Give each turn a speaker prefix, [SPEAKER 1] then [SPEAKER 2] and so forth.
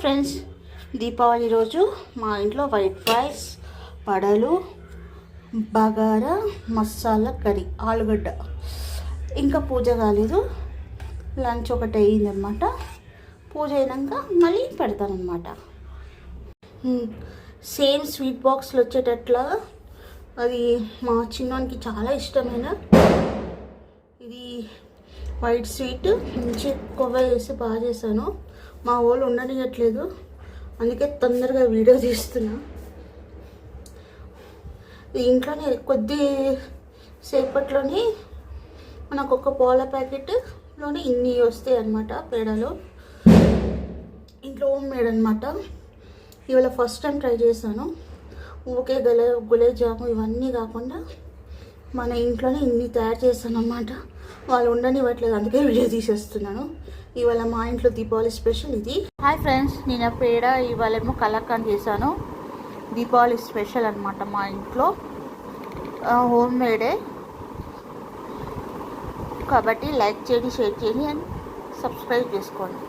[SPEAKER 1] Friends, Deepavali రోజు మా ఇంట్లో వైట్ రైస్, పడలు, బగారా, మసాలా కర్రీ, ఆలుగడ్డ. ఇంకా పూజ కాలేదు, లంచ్ ఒకటి అయ్యిందనమాట. పూజ అయినాక మళ్ళీ పెడతానమాట. సేమ్ స్వీట్ బాక్స్లో వచ్చేటట్లా అది మా చిన్నోనికి చాలా ఇష్టమైన ఇది వైట్ స్వీట్. మంచి కొవ్వ వేసి బాగా చేశాను. మా వాళ్ళు ఉండనియట్లేదు, అందుకే తొందరగా వీడియో తీస్తున్నా. ఇంట్లోనే కొద్ది సేపట్లోనే మనకు ఒక పాల ప్యాకెట్లోనే ఇన్ని వస్తాయి అన్నమాట. పేడలు ఇంట్లో హోమ్ మేడ్ అనమాట. ఇవాళ ఫస్ట్ టైం ట్రై చేశాను. ఓకే, గులాబ్ జాము ఇవన్నీ కాకుండా మన ఇంట్లోనే ఇన్ని తయారు చేశాను అన్నమాట. వాళ్ళు ఉండనివ్వట్లేదు, అందుకే వీడియో తీసేస్తున్నాను. ఇవాళ మా ఇంట్లో దీపావళి స్పెషల్ ఇది. హాయ్ ఫ్రెండ్స్, నేను పేడ ఇవాళేమో కలాకండ్ చేశాను. దీపావళి స్పెషల్ అనమాట మా ఇంట్లో, హోమ్ మేడే కాబట్టి లైక్ చేయండి, షేర్ చేయండి అండ్ సబ్స్క్రైబ్ చేసుకోండి.